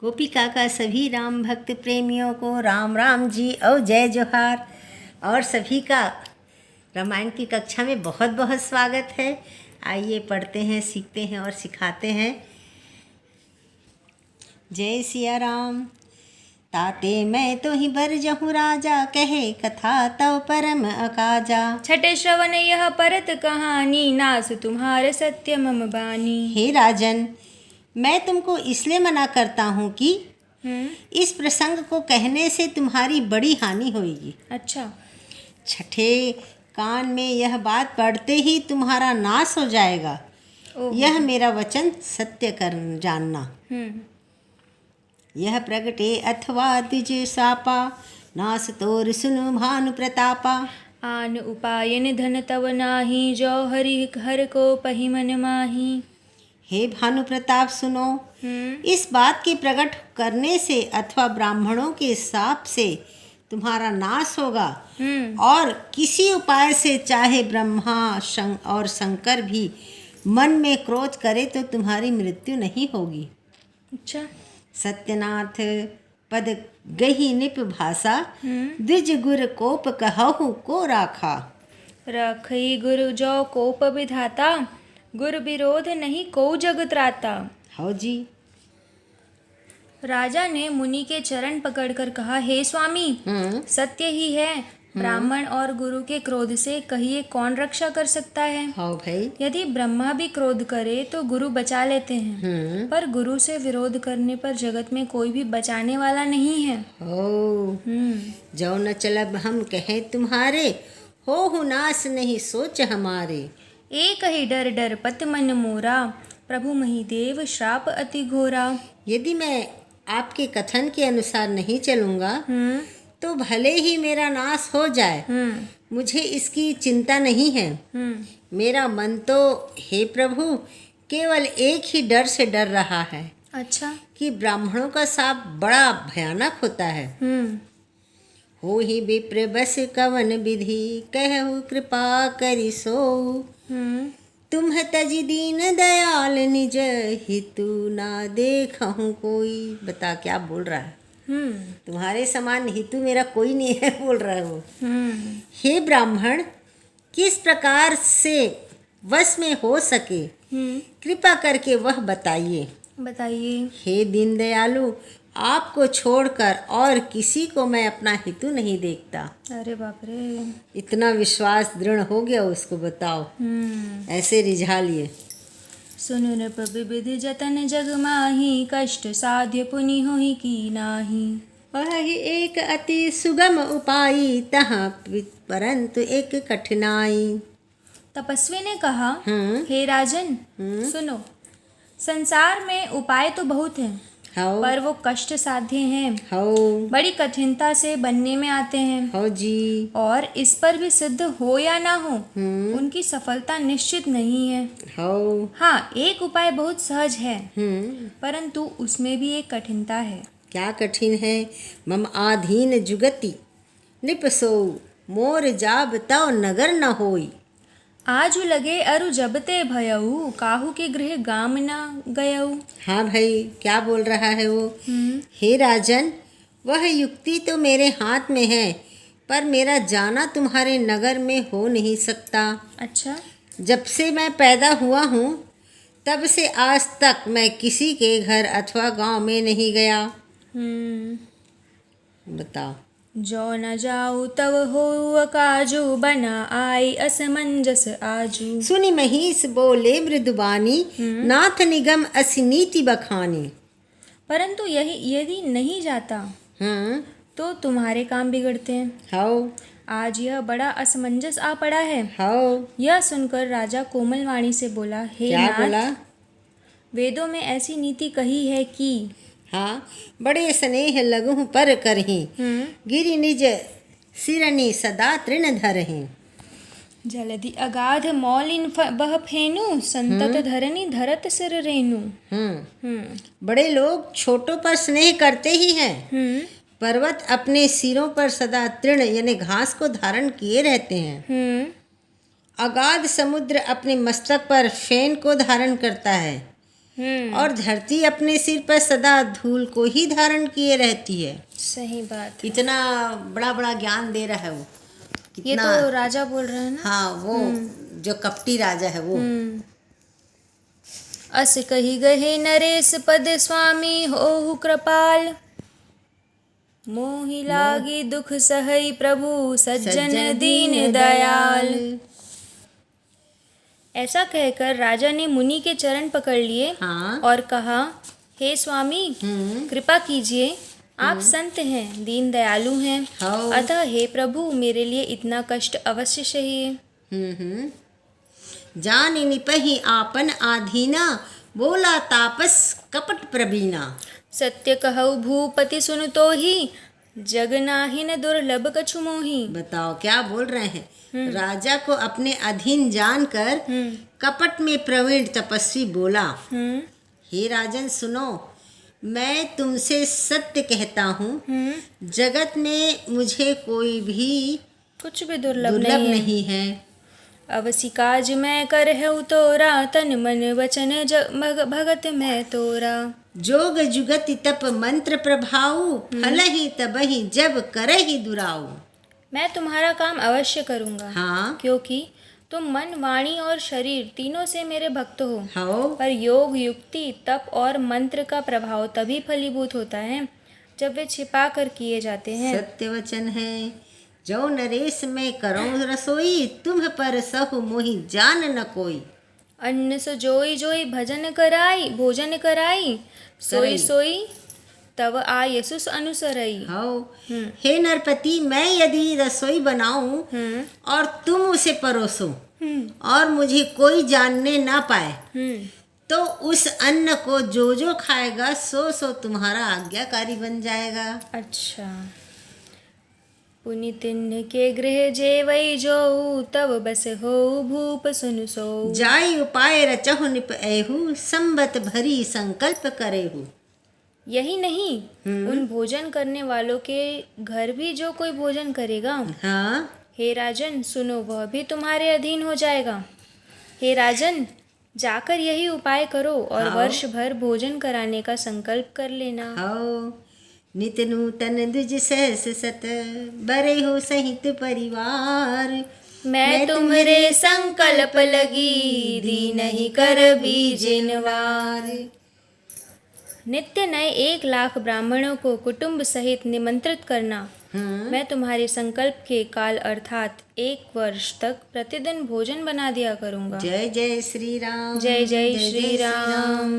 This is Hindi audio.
गोपिका का सभी राम भक्त प्रेमियों को राम राम जी और जय जोहार। और सभी का रामायण की कक्षा में बहुत बहुत स्वागत है। आइए पढ़ते हैं, सीखते हैं और सिखाते हैं। जय सिया राम। ताते मैं तो ही बर जहूँ राजा, कहे कथा तव परम अकाजा। छठे श्रवण यह परत कहानी, नास तुम्हारे सत्य मम बानी। हे राजन, मैं तुमको इसलिए मना करता हूँ कि इस प्रसंग को कहने से तुम्हारी बड़ी हानि होगी। अच्छा। छठे कान में यह बात पढ़ते ही तुम्हारा नाश हो जाएगा। यह मेरा वचन सत्य कर जानना। यह प्रगटे अथवा द्विज सापा, नास तोर सुनु भानु प्रतापा। आन उपाय निधन तव नाही, जो हरि हर को पहि मन माही। हे भानु प्रताप सुनो, इस बात के प्रकट करने से अथवा ब्राह्मणों के शाप से तुम्हारा नाश होगा। और किसी उपाय से चाहे ब्रह्मा और शंकर भी मन में क्रोध करे तो तुम्हारी मृत्यु नहीं होगी। अच्छा। सत्यनाथ पद गही निप भाषा, द्विज गुर कोप कहहु को राखा। रखई गुरु जो कोप विधाता, गुरु विरोध नहीं को जग त्राता। हो जी। राजा ने मुनि के चरण पकड़कर कहा, हे स्वामी, सत्य ही है, ब्राह्मण और गुरु के क्रोध से कहिए कौन रक्षा कर सकता है। हो भाई। यदि ब्रह्मा भी क्रोध करे तो गुरु बचा लेते हैं, पर गुरु से विरोध करने पर जगत में कोई भी बचाने वाला नहीं है। हो जो न चलब हम कहें तुम्हारे, हो नाश नहीं सोच हमारे। एक ही डर डर पत मन मोरा, प्रभु महिदेव श्राप अति घोरा। यदि मैं आपके कथन के अनुसार नहीं चलूँगा तो भले ही मेरा नाश हो जाए, मुझे इसकी चिंता नहीं है। मेरा मन तो हे प्रभु केवल एक ही डर से डर रहा है। अच्छा। कि ब्राह्मणों का शाप बड़ा भयानक होता है। हो ही विप्र बस कवन विधि, कहु कृपा करि सो। तुम तजि दीन दयाल, निज हितु ना देखहु कोई। बता क्या बोल रहा है। तुम्हारे समान हितु मेरा कोई नहीं है, बोल रहा है वो। हे ब्राह्मण, किस प्रकार से वश में हो सके, कृपा करके वह बताइए। बताइए। हे दीन दयालु, आपको छोड़कर और किसी को मैं अपना हितु नहीं देखता। अरे बाप रे। इतना विश्वास दृढ़ हो गया उसको, बताओ। ऐसे रिझा लिए। सुनु नृप विविधि जतन जग माही, कष्ट साध्य पुनि होहि की नाही। वही एक अति सुगम उपाय, तहाँ परंतु एक कठिनाई। तपस्वी ने कहा, हे राजन, सुनो, संसार में उपाय तो बहुत हैं, पर वो कष्ट साध्य हैं। बड़ी कठिनता से बनने में आते हैं। हो जी। और इस पर भी सिद्ध हो या ना हो, उनकी सफलता निश्चित नहीं है। हाँ, एक उपाय बहुत सहज है, परंतु उसमें भी एक कठिनता है। क्या कठिन है। मम आधीन जुगति, निपसो मोर जाब तव नगर न होई। आजु लगे अरु जबते भयऊ, काहू के गृह गाम न गयऊ। हाँ भाई, क्या बोल रहा है वो। हे राजन, वह युक्ति तो मेरे हाथ में है, पर मेरा जाना तुम्हारे नगर में हो नहीं सकता। अच्छा। जब से मैं पैदा हुआ हूँ तब से आज तक मैं किसी के घर अथवा गांव में नहीं गया। बताओ। जो न जाऊ तब हो काजू, बना आई असमंजस आजू। सुनी महिष बोले मृदुबानी, नाथ निगम असी नीति बखानी। परंतु यदि नहीं जाता तो तुम्हारे काम बिगड़ते हैं। आज यह बड़ा असमंजस आ पड़ा है। यह सुनकर राजा कोमल वाणी से बोला, हे नाथ, वेदों में ऐसी नीति कही है कि बड़े स्नेह लगहु पर करहि, गिरि निज सिरनि सदा तृण धरहि। जलधि अगाध मौलिन बह फेनु, संतत धरनी धरत सिर रेनु। बड़े लोग छोटों पर स्नेह करते ही हैं। पर्वत अपने सिरों पर सदा तृण यानी घास को धारण किए रहते हैं। अगाध समुद्र अपने मस्तक पर फेन को धारण करता है। और धरती अपने सिर पर सदा धूल को ही धारण किए रहती है। सही बात। इतना बड़ा बड़ा ज्ञान दे रहा है वो। ये तो राजा बोल रहे हैं ना। हाँ, वो जो कपटी राजा है वो। अस कही गहे नरेश पद स्वामी होहु कृपाल, मोहि लागी दुख सहई प्रभु सज्जन दीन दयाल। ऐसा कहकर राजा ने मुनि के चरण पकड़ लिए और कहा, हे स्वामी कृपा कीजिए, आप संत हैं, दीन दयालु हैं, अतः हे प्रभु मेरे लिए इतना कष्ट अवश्य सहिए। जान निपहि आपन आधीना, बोला तापस कपट प्रवीणा। सत्य कहु भूपति सुन तो ही, जग नाहिन दुर्लभ कछु मोही। बताओ क्या बोल रहे हैं। राजा को अपने अधीन जानकर कपट में प्रवीण तपस्वी बोला, हे राजन सुनो, मैं तुमसे सत्य कहता हूँ, जगत में मुझे कोई भी कुछ भी दुर्लभ नहीं है। अवसी काज मैं करहु तोरा, तन मन वचन भगत मैं तोरा। जोग जुगति तप मंत्र प्रभाऊ, फलहि तबहि जब करहि दुराऊ। मैं तुम्हारा काम अवश्य करूँगा। हाँ, क्योंकि तुम मन वाणी और शरीर तीनों से मेरे भक्त हो। हाँ। पर योग युक्ति तप और मंत्र का प्रभाव तभी फलीभूत होता है जब वे छिपा कर किए जाते हैं। सत्य वचन है, जो नरेश में करो रसोई, तुम पर सहु मोहि जान न कोई। अन्न सो जोई जोई भजन कराई, भोजन कराई, सोई सोई तब आयसुस अनुसरई। हे नरपति, मैं यदि रसोई बनाऊं और तुम उसे परोसो और मुझे कोई जानने ना पाए, तो उस अन्न को जो जो खाएगा सो तुम्हारा आज्ञाकारी बन जाएगा। अच्छा। पुनि तिन्ह के गृह जेवई जो, तब बस हो भूप सुन सो। जाई उपाय रचहु निप एहु, संबत भरी संकल्प करेहु। यही नहीं, उन भोजन करने वालों के घर भी जो कोई भोजन करेगा, हे राजन सुनो, वह भी तुम्हारे अधीन हो जाएगा। हे राजन, जाकर यही उपाय करो और वर्ष भर भोजन कराने का संकल्प कर लेना। नित नूतन द्विज सहस सत, बरे हो सहित परिवार। मैं तुम्हारे संकल्प लगी, दीनहि कर बीजिनवार। नित्य नए 1,00,000 ब्राह्मणों को कुटुंब सहित निमंत्रित करना। मैं तुम्हारे संकल्प के काल अर्थात 1 वर्ष तक प्रतिदिन भोजन बना दिया करूँगा। जय जय श्री राम। जय जय श्री राम।